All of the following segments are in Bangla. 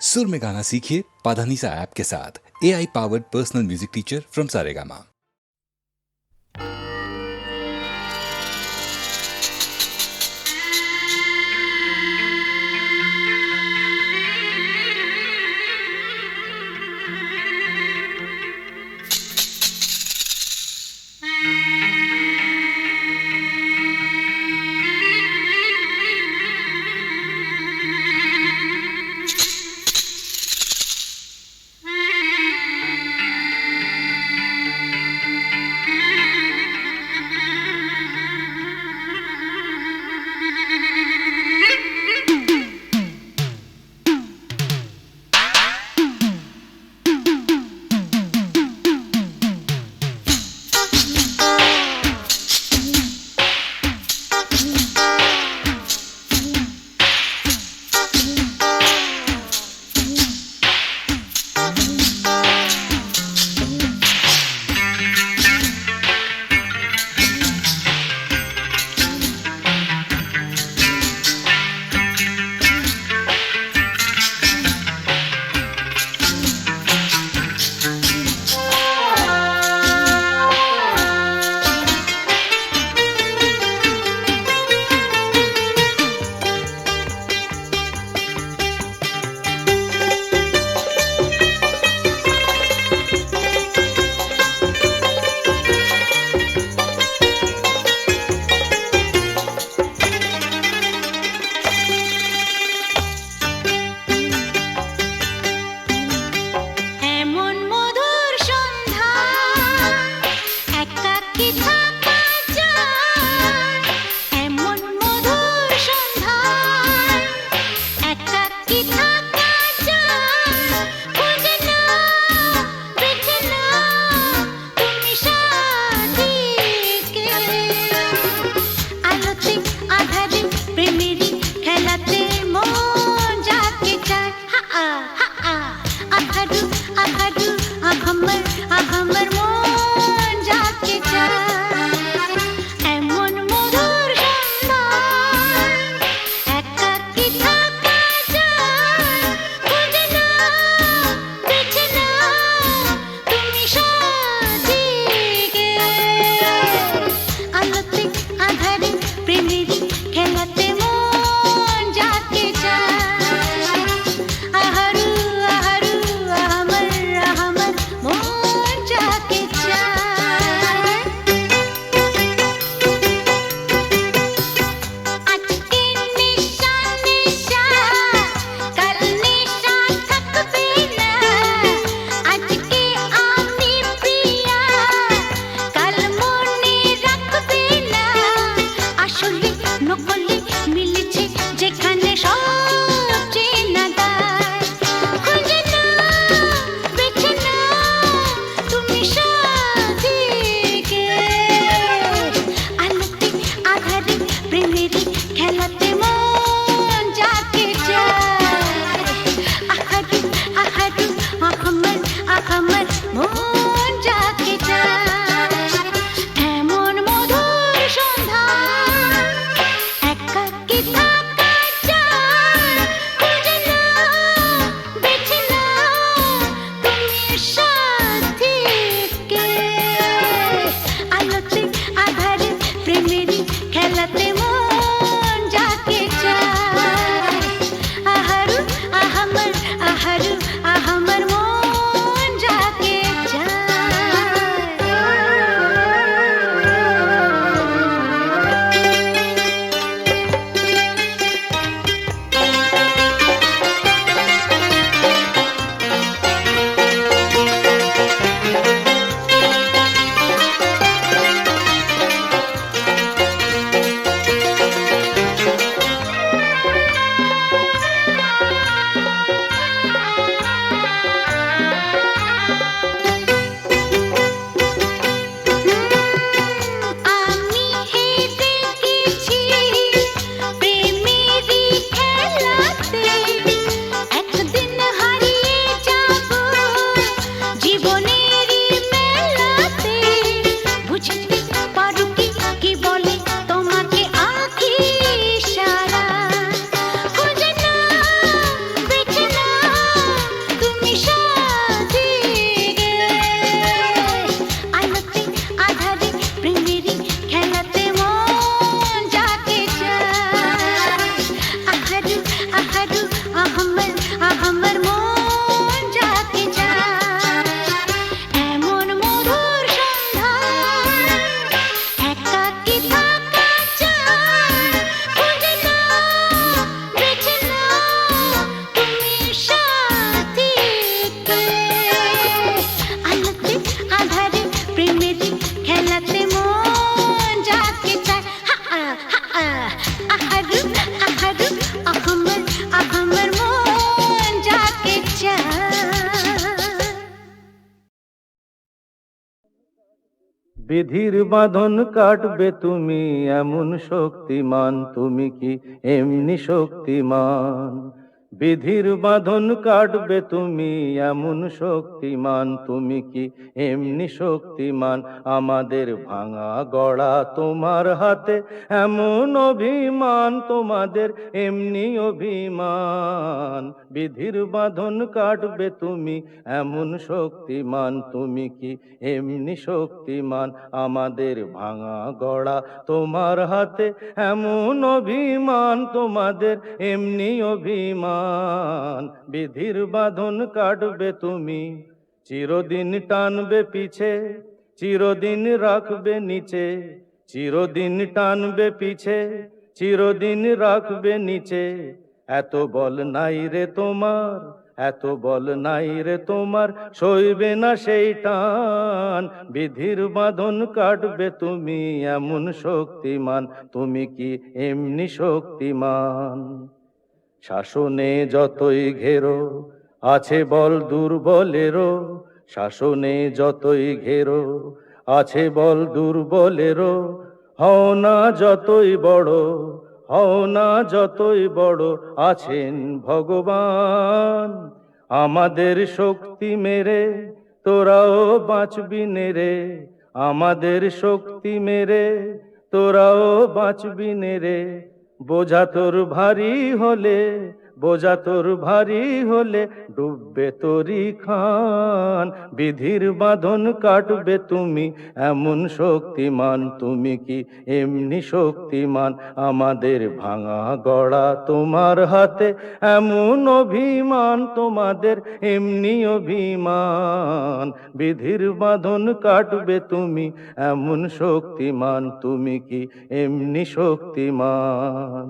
सुर में गाना सीखिए पाधानीसा ऐप के साथ। AI powered personal music teacher from Saregama. বিধির বাঁধন কাটবে তুমি এমন শক্তিমান, তুমি কি এমনি শক্তিমান? বিধির বাঁধন কাটবে তুমি এমন শক্তিমান, তুমি কি এমনি শক্তিমান? আমাদের ভাঙা গড়া তোমার হাতে এমন অভিমান, তোমাদের এমনি অভিমান। বিধির বাঁধন কাটবে তুমি এমন শক্তিমান, তুমি কি এমনি শক্তিমান? আমাদের ভাঙা গড়া তোমার হাতে এমন অভিমান, তোমাদের এমনি অভিমান। বিধির বাঁধন কাটবে তুমি, চিরদিন টানবে পিছে, চিরদিন রাখবে নিচে। চিরদিন টানবে পিছে, চিরদিন রাখবে নিচে। এত বল নাই রে তোমার, এত বল নাই রে তোমার, সইবে না সেই টান। বিধির বাঁধন কাটবে তুমি এমন শক্তিমান, তুমি কি এমনি শক্তিমান? শাসনে যতই ঘেরো আছে বল দুর্বলেরও, শাসনে যতই ঘেরো আছে বল দুর্বলেরও। হও না যতই বড়, হও না যতই বড়, আছেন ভগবান। আমাদের শক্তি মেরে তোরাও বাঁচবি নে, আমাদের শক্তি মেরে তোরাও বাঁচবি নে। বোঝা তোর ভারী হলে, বোঝা তোর ভারী হলে, ডুববে তোরি খান। বিধির বাঁধন কাটবে তুমি এমন শক্তিমান, তুমি কি এমনি শক্তিমান? আমাদের ভাঙা গড়া তোমার হাতে এমন অভিমান, তোমাদের এমনি অভিমান। বিধির বাঁধন কাটবে তুমি এমন শক্তিমান, তুমি কি এমনি শক্তিমান?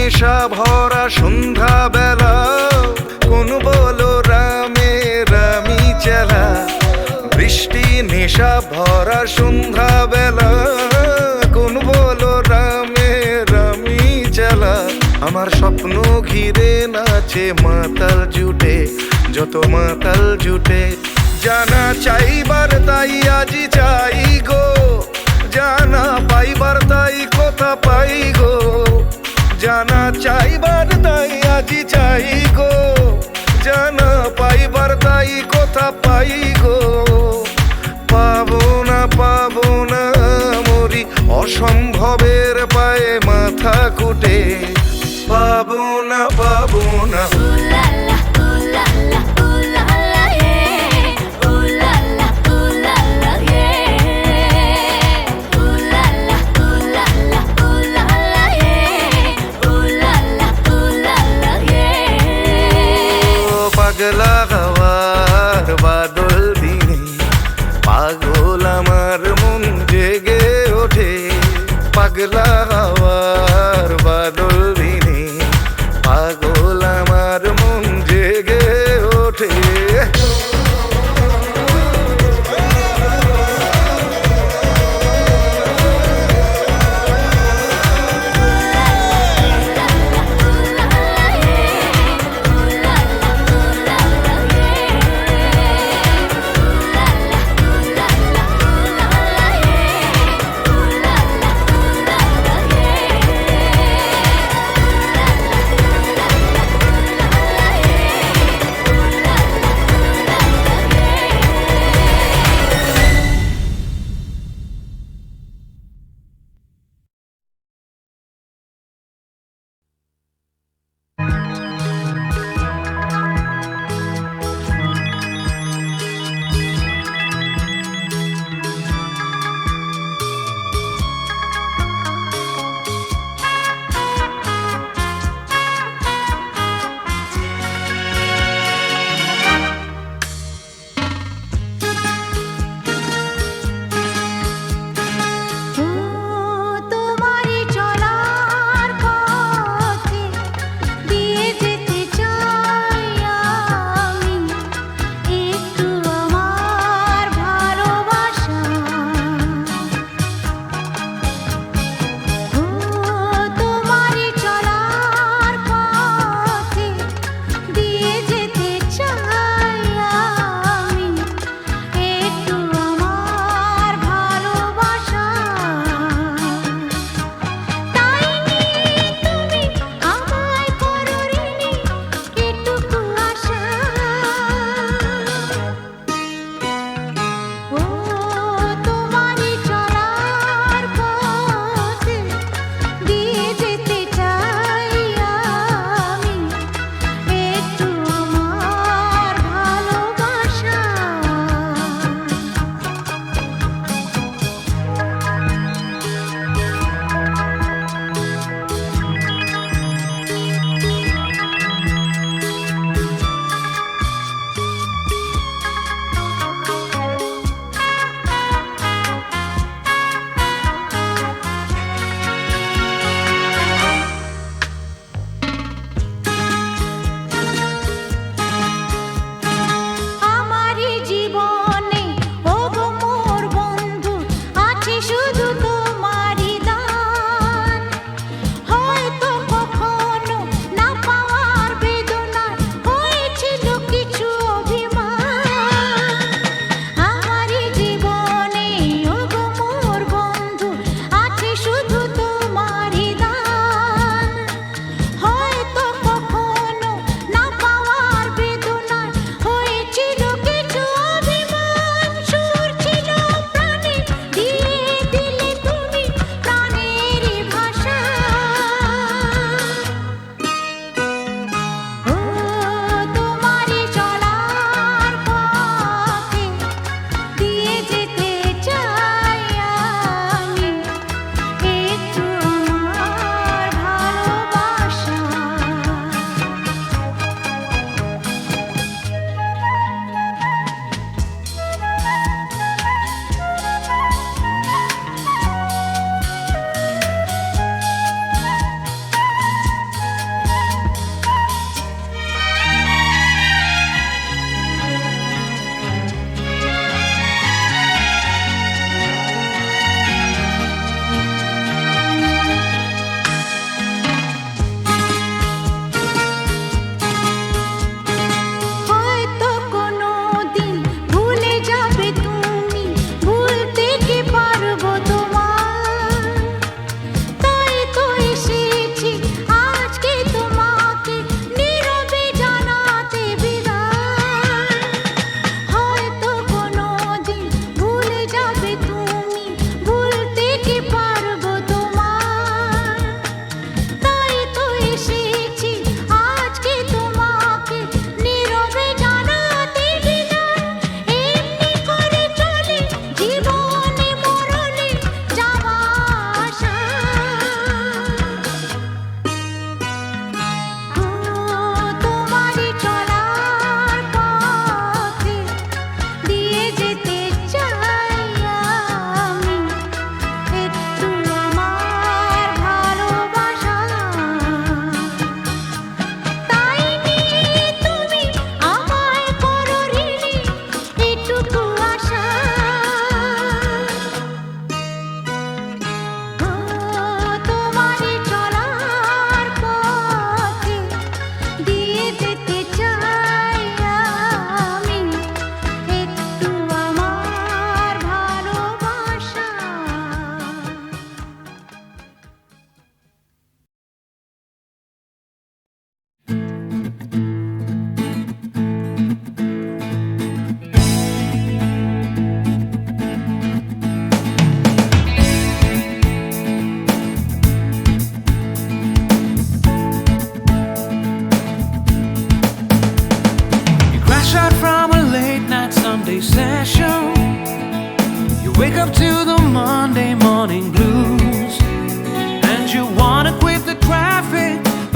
নেশা ভরা সন্ধ্যা বেলা, কোন বলো রামে রামি চেলা। বৃষ্টি নেশা ভরা সন্ধ্যা বেলা, কোন বলো রামে রামি চেলা। আমার স্বপ্ন ঘিরে নাচে মাতাল জুটে, যত মাতাল জুটে। জানা চাইবার তাই আজি চাই গো, জানা পাইবার তাই কথা পাই গো। জানা চাইবার তাই আজি চাই গো, জানা পাইবার তাই কথা পাই গো। পাবো না মরি অসম্ভবের পায়ে মাথা কুটে। পাবো না পাগলা হওয়ার বাদল দিনে পাগল আমার মন জেগে ওঠে। পাগলা হওয়ার বাদল দিনে পাগল আমার মন জেগে ওঠে।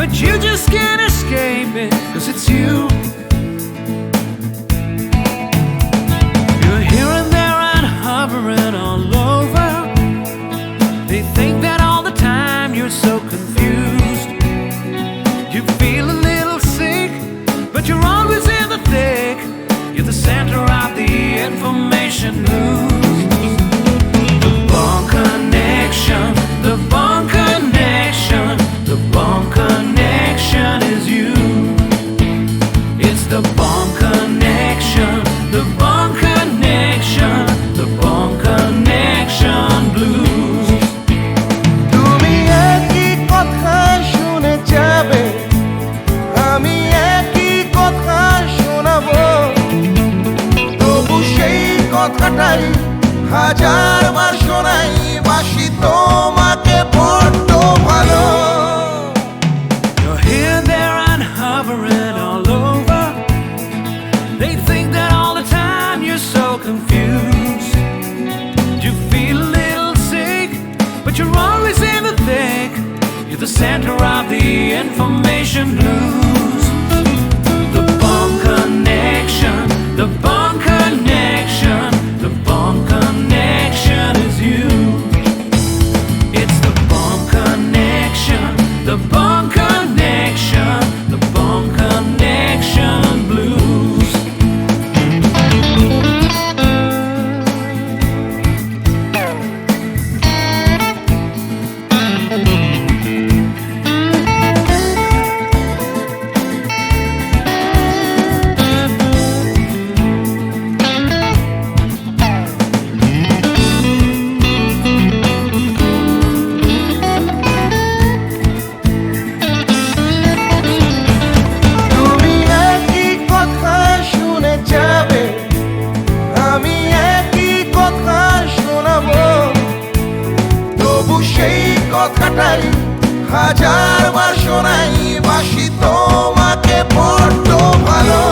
but you just can't escape it, 'cause it's you. You're here and there and hovering all over. They think that all the time you're so confused. You feel a little sick, but you're always in the thick. You're the center of the information news. The Bond Connection, the Bond Connection, the Bond Connection is you. It's the Bond Connection, the Bond Connection, the Bond Connection blues. তুমি একই কথা শুনে যাবে, আমি একই কথা শোনাবো, তবু সেই কথাটাই হাজারবার শোনাই, বাসি তোমাকে বড্ড ভালো। You're here, there, and hovering all over. They think that all the time you're so confused. You feel a little sick, but you're always in the thick. You're the center of the information blues. The Bond Connection, the Bond Connection, the Bond Connection is you. It's the Bond Connection, the Bond Connection, the Bond Connection blues. তুমি একই কথা শুনে যাবে, আমি একই কথা শোনাবো, তবু সেই কথাটাই হাজারবার শোনাই, বাসি তোমাকে বড্ড ভালো।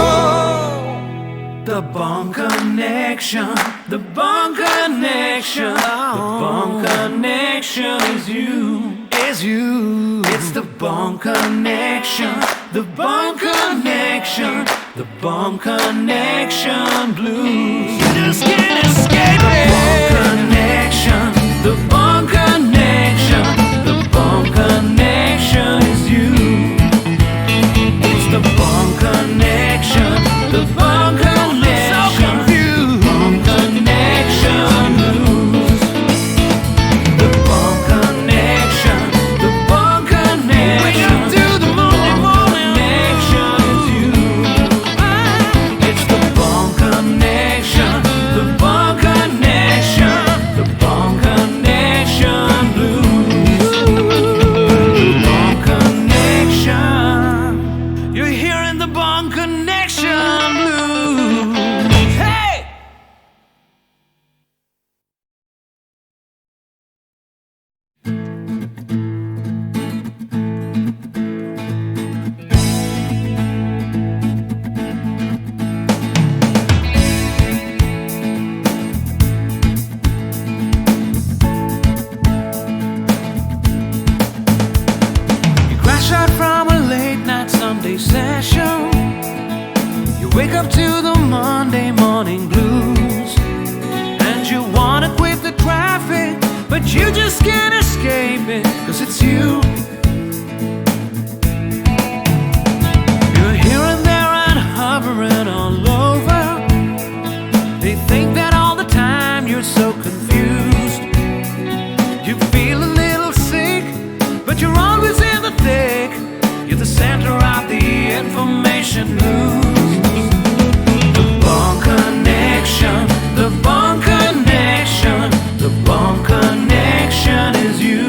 The Bond Connection, the Bond Connection, the Bond Connection is you, is you. It's the Bond Connection, the Bond Connection, the Bond Connection blues. You just can't escape it. The Bond Connection, the Bond Connection, the Bond Connection is you. It's the Bond Connection, the Bond Connection, Bond Connection blues. The Bond Connection, the Bond Connection, wake up to the morning connection is you. It's the Bond Connection, the Bond Connection, the Bond Connection blues. The Bond Connection. You're hearing the Bond Connection blues. Hey! You crash out from a late night Sunday session. You wake up to the Monday morning blues, and you wanna quit the traffic, but you just can't escape it, 'cause it's you. You're here and there and hovering all over. They think that all the time you're so confused. You feel a little sick, but you're always in the thick. You're the center of the information news. The Bond Connection, the Bond Connection, the Bond Connection is you.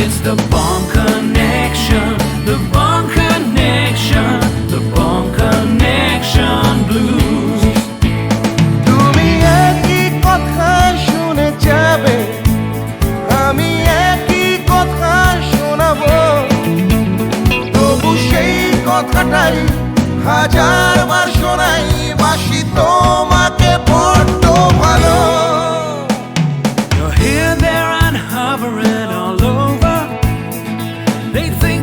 It's the Bond Connection, the Bond Connection, the Bond Connection blues. তুমি একই কথা শুনে যাবে, আমি একই কথা শোনাবো, তবু সেই কথাটাই হাজারবার শোনাই, বাসি তোমাকে বড্ড ভালো। You're here, there, and hovering all over. They think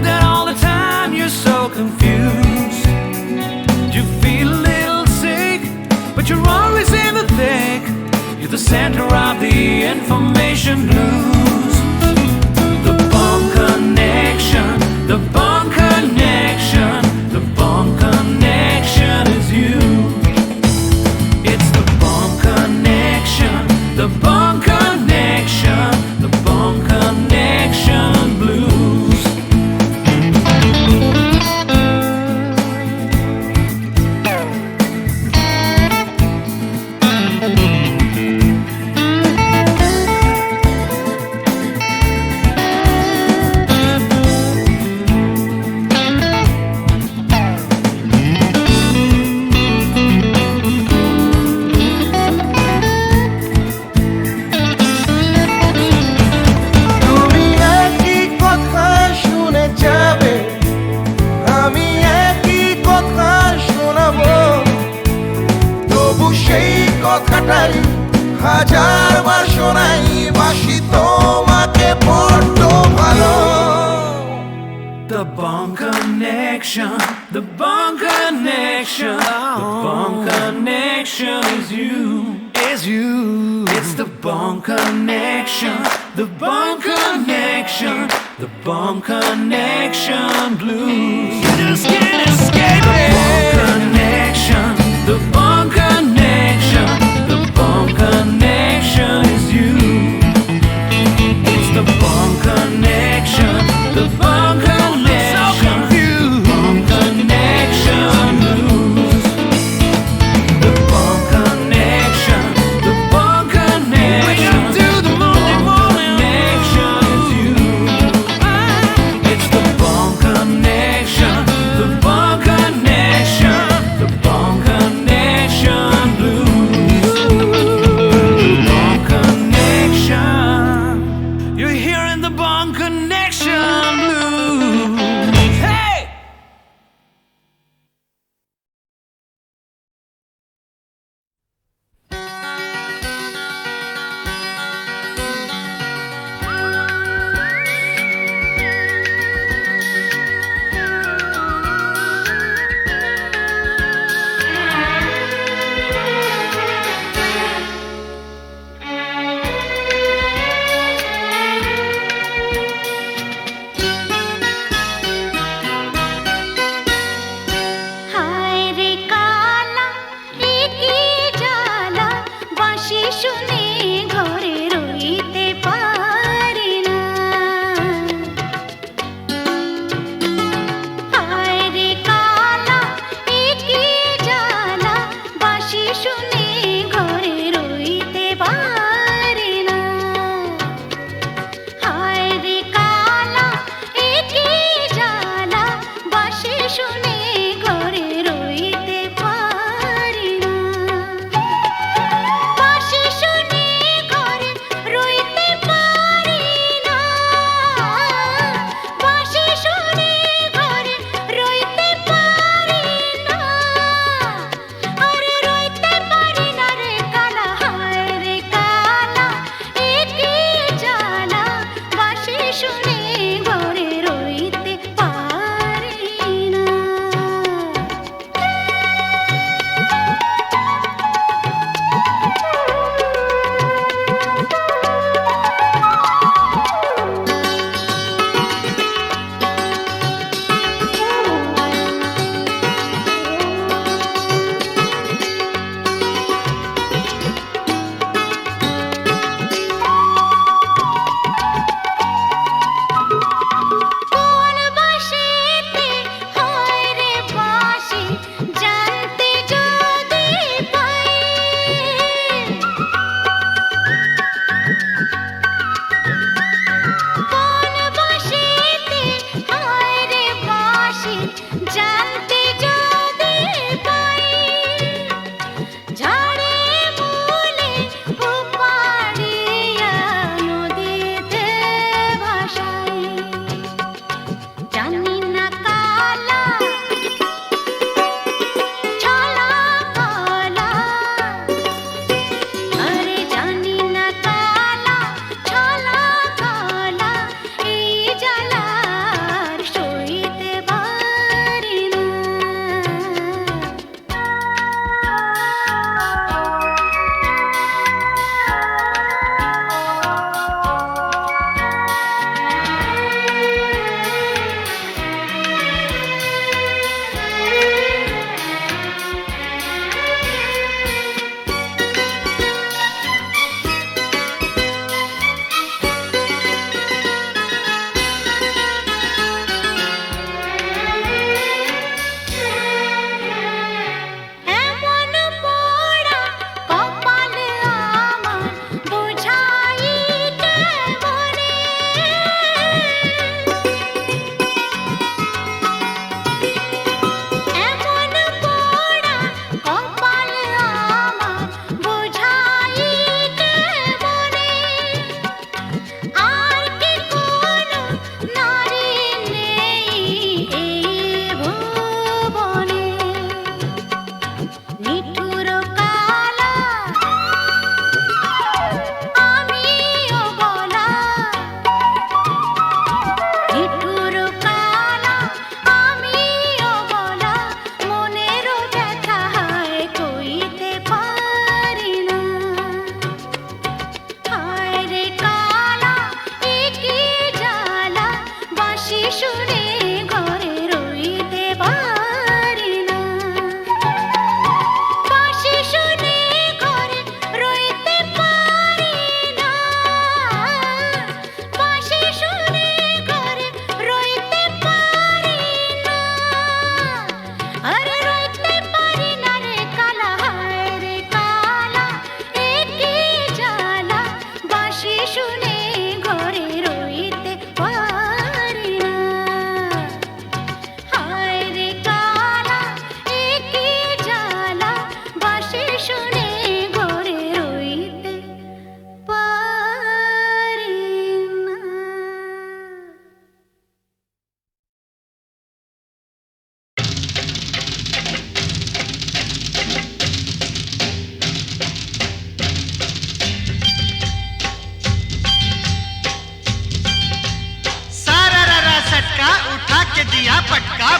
center of the information blues. The bomb connection, the bomb connection, the bomb connection is you. It's the bomb connection, the bomb connection, the bomb connection blues. তুমি একই কথা শুনে যাবে, আমি একই কথা শোনাবো, তবু সেই কথাটাই হাজারবার শোনাই, বাসি তোমাকে বড্ড ভালো। The bomb connection, the bomb connection, the bomb connection is you, is you. It's the bomb connection, the bomb connection, the bomb connection blues. You just can't escape it. The bomb connection, the bomb connection, the bomb connection is you. It's the bomb connection, the bomb connection, bomb connection blues. The bomb connection, the bomb connection, the bomb connection is you. It's the bomb connection.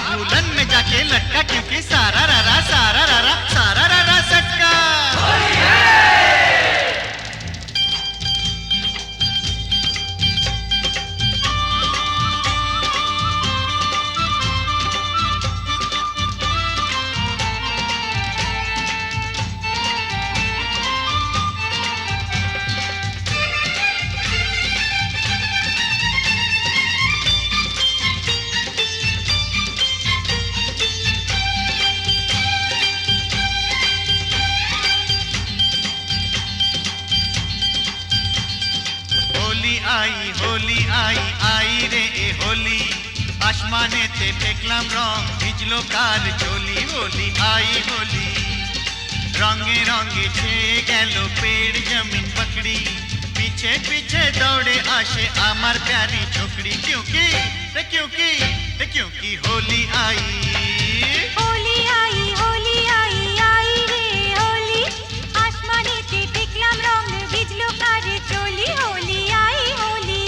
दुल्हन में जाके लटका क्योंकि सारा रारा सटका। होली आई आई रे ए होली आसमानेते देखलाम रंग ভিজলো কার চলি होली आई होली रंगे रंगे छेয়ে গেল पेड़ जमीन पकड़ी पीछे पीछे दौड़े आशे আমার प्यारी छोकरी क्योंकि होली आई होली आई होली आई आई रे होली आसमानेते देखलाम रंग ভিজলো কার চলি होली आई होली।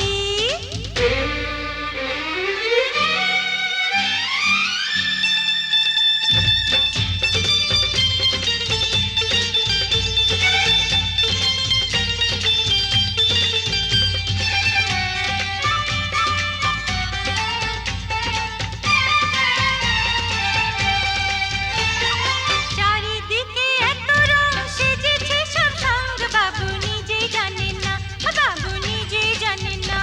চারিদিকে এত রং সেজেছে সব সঙ্গ বাবু নিজেই জানেন না বাবু নিজেই জানেন না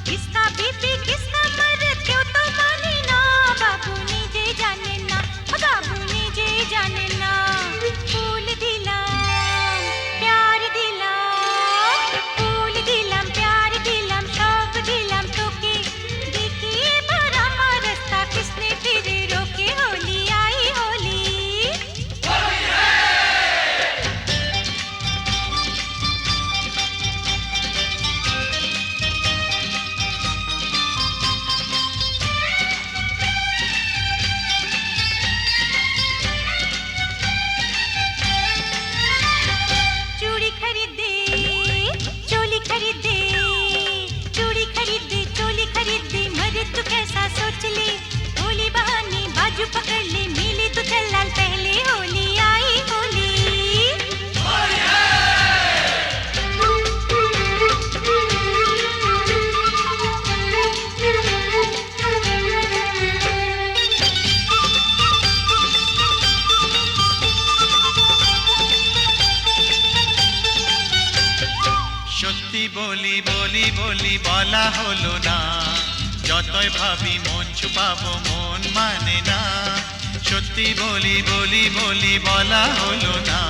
কিসকা বিপি কিসকা মরদ কেউ তো মানে না বাবু নিজেই জানেন না বাবু নিজেই জানেন না ফুল দিলাম প্যার দিলাম ফুল দিলাম প্যার দিলাম সব দিলাম তোকে দেখি এবার আমার রাস্তা কিসনে ফিরে রোকে होली आई होली। चूड़ी खरीदे चोली खरीदे चूड़ी खरीदे चोली खरीदे मरे तू कैसा सोच ले होली बहाने बाजू पकड़ ले मिले तो चल लाल पहले होली आई होली। সত্যি বলি বলি বলি বলা হলো না যতই ভাবি মন ছুপাবো মন মানে না সত্যি বলি বলি বলি বলা হলো না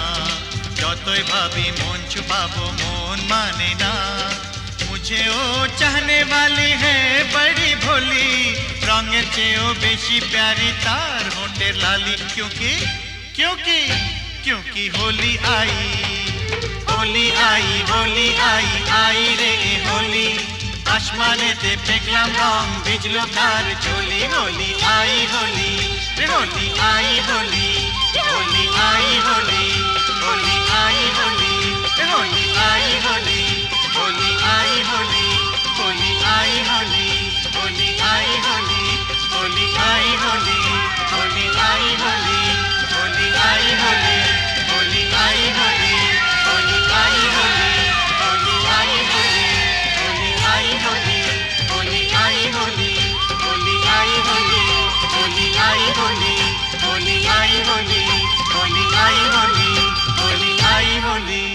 যতই ভাবি মন छुपाबो मोन माने ना मुझे ओ चाहने वाली है बड़ी भोली रंगेर चेयो बेशी प्यारी तार होंठेर लाली क्योंकि क्योंकि क्योंकि होली आई होली आई होली आई आई रे होली आसमानेते देखलाम रंग भिजलो तार चोली होली आई होली रे होली आई होली होली आई होली होली आई होली रे होली आई होली होली आई होली होली आई होली होली आई होली होली आई होली होली आई होली होली आई होली होली आई होली होली आई होली होली आई होली होली आई होली होली आई होली होली आई होली होली आई होली होली आई होली होली आई होली होली आई होली।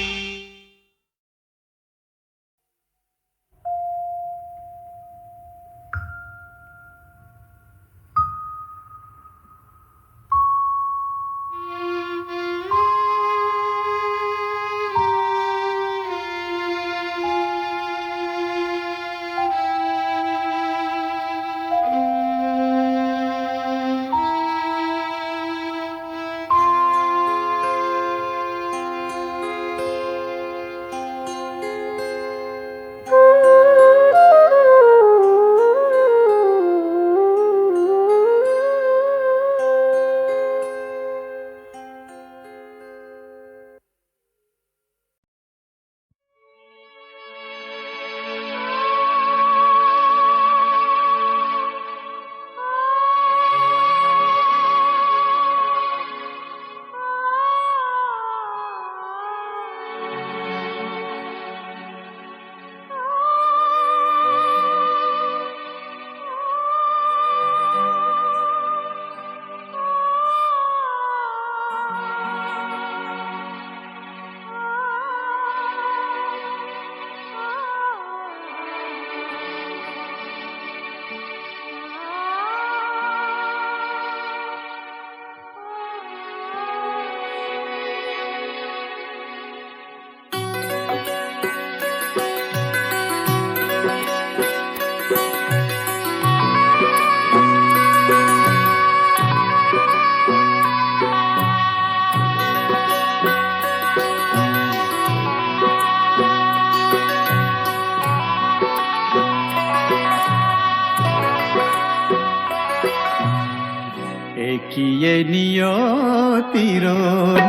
একিয়ে নিয়তির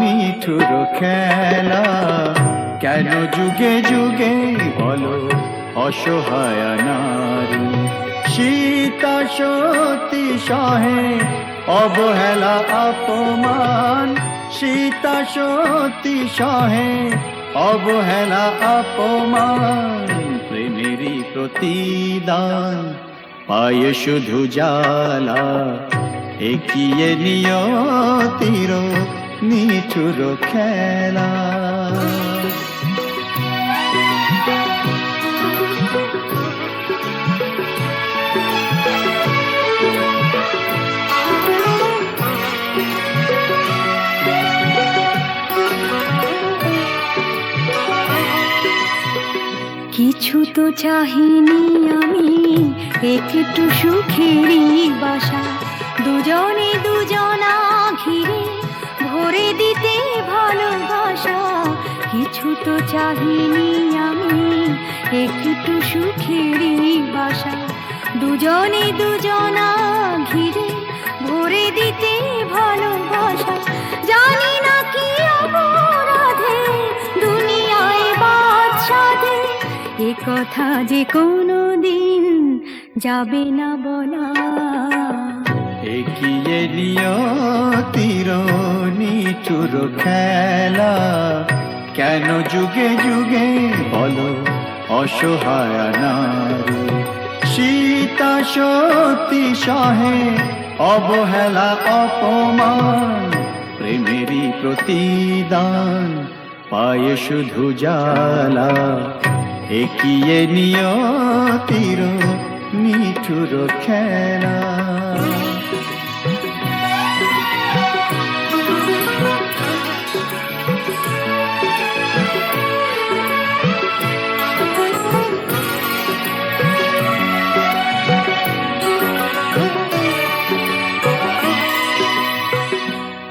নিঠুর খেলা, কেন যুগে যুগে বলো অসহায় নারী। সীতা সতী সহে অবহেলা অপমান, সীতা সতী সহে অবহেলা অপমান। প্রেমেরই প্রতিদান পায় শুধু জ্বালা, একিয়ে নিয়তির নিঠুর খেলা। কিছু তো চাহিনি আমি, একটু সুখেরই বাসা, দুজনে দুজনা ঘিরে ভরে দিতে ভালোবাসা। কিছু তো চাহিনি আমি, একটু সুখেরই বাসা, দুজনে দুজনা ঘিরে ভরে দিতে ভালোবাসা। জানি না কি অপরাধে দুনিয়ায় বাদ সাধে, এ কথা যে কোনো দিন যাবে না বলা। একিয়ে নিয়তির নিঠুর খেলা, কেন যুগে যুগে বলো অসহায় নারী। সীতা সতী সহে অবহেলা অপমান, প্রেমেরই প্রতিদান পায় শুধু জ্বালা। একিয়ে নিয়তির নিঠুর খেলা।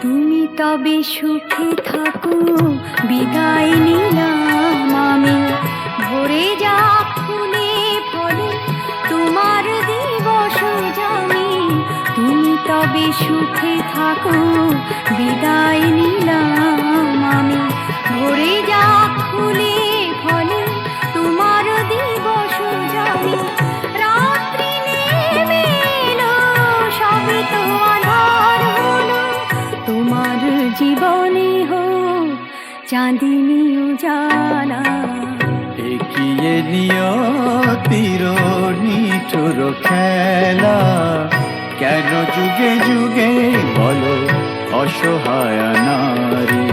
তুমি তবে সুখে থাকো, বিদায় নিলাম আমি। ভরে যা ফুলে ফলে তোমার দিবস জানি। তুমি তবে সুখে থাকো, বিদায় নিলাম আমি। ভরে যা ফুলে ফলে তোমার দিবস জানি। রাত্রি নেমে এলো, সবে তো আধার হলো, তোমার জীবনে হোক চাঁদিনী উজালা। একিয়ে নিয়তির নিঠুর খেলা, কেন যুগে যুগে বলো অসহায় নারী।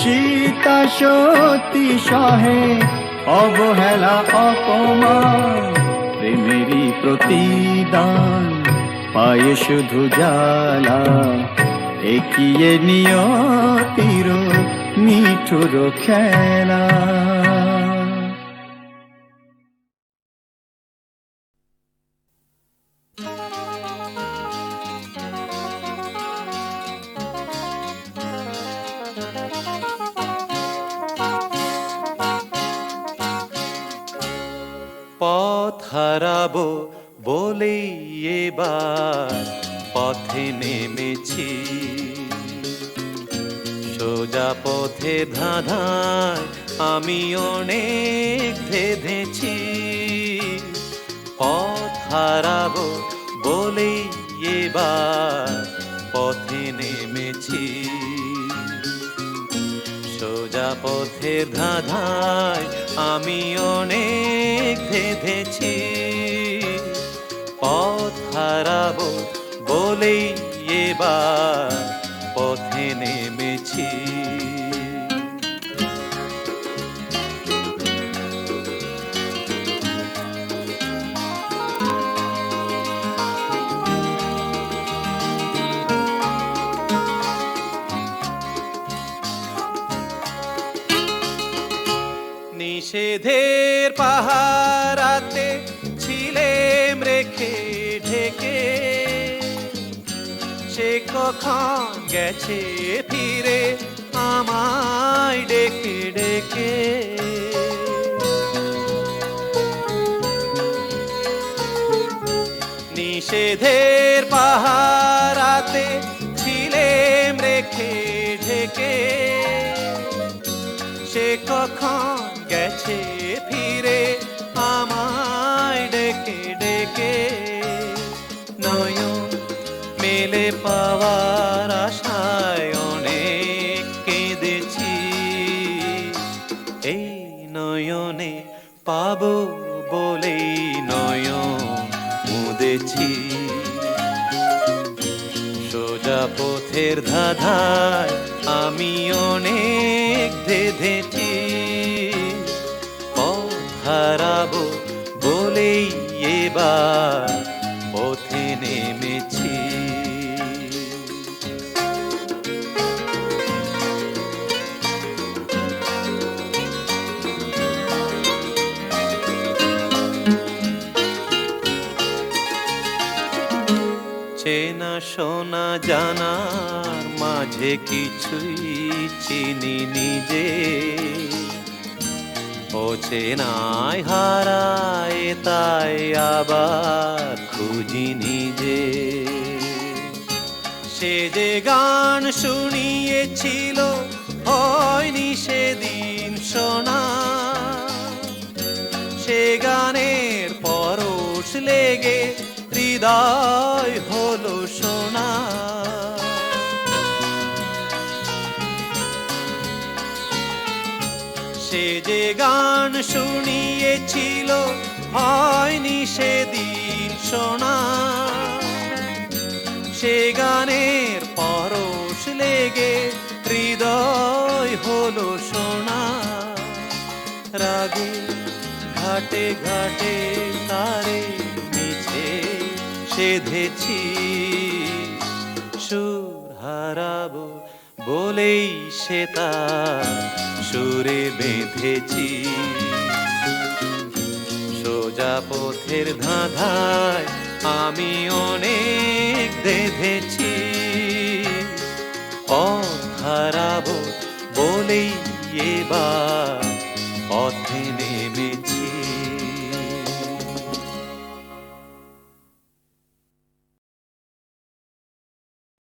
সীতা সতী সহে অবহেলা অপমান, প্রেমেরই প্রতিদান পায় শুধু জ্বালা। একিয়ে নিয়তির নিঠুর খেলা। পথ হারাবো বলেই এবার পথে নেমেছি, সোজা পথে ধাঁধায় আমি অনেক ধেঁধেছি। পথ হারাবো বলেই এবার পথে নেমেছি, সোজা পথের ধাঁধায় আমি অনেক ধেঁধেছি। পথ হারাবো বলেই এবার পথে নেমেছি। নিষেধের পাহারাতে ছিলেম রেখে ঢেকে, সে কখন গেছে ফিরে আমায় ডেকে ডেকে। নিষেধের পাহারাতে ডেকে সে কখন গেছে ফিরে আমায় ডেকে ডেকে নয়ন মেলে পাওয়ার আশায় অনেক কেঁদেছি এই নয়নে পাবো বলেই নয়ন মুদেছি সোজা পথের ধাঁধায় আমি অনেক ধেঁধেছি পথ হারাবো বলেই এবার পথে নেমেছি চেনা শোনা জানার মাঝে কিছুই চিনি নিজে ও চেনায় হারায় তাই আবার খুঁজি নিজে সে যে গান শুনিয়েছিল হয়নি সেদিন শোনা সে গানের পরশ লেগে হৃদয় হলো সোনা সে যে গান শুনিয়েছিল হয়নি সেদিন শোনা সে গানের পরশ লেগে হৃদয় হলো সোনা রাগে ঘাটে ঘাটে তারে মিছে সেধেছি সুর হারাবো বলেই সে তার সুরে বেঁধেছি সোজা পথের ধাঁধায় আমি অনেক ধেঁধেছি পথ হারাবো বলেই এবার পথে নেমেছি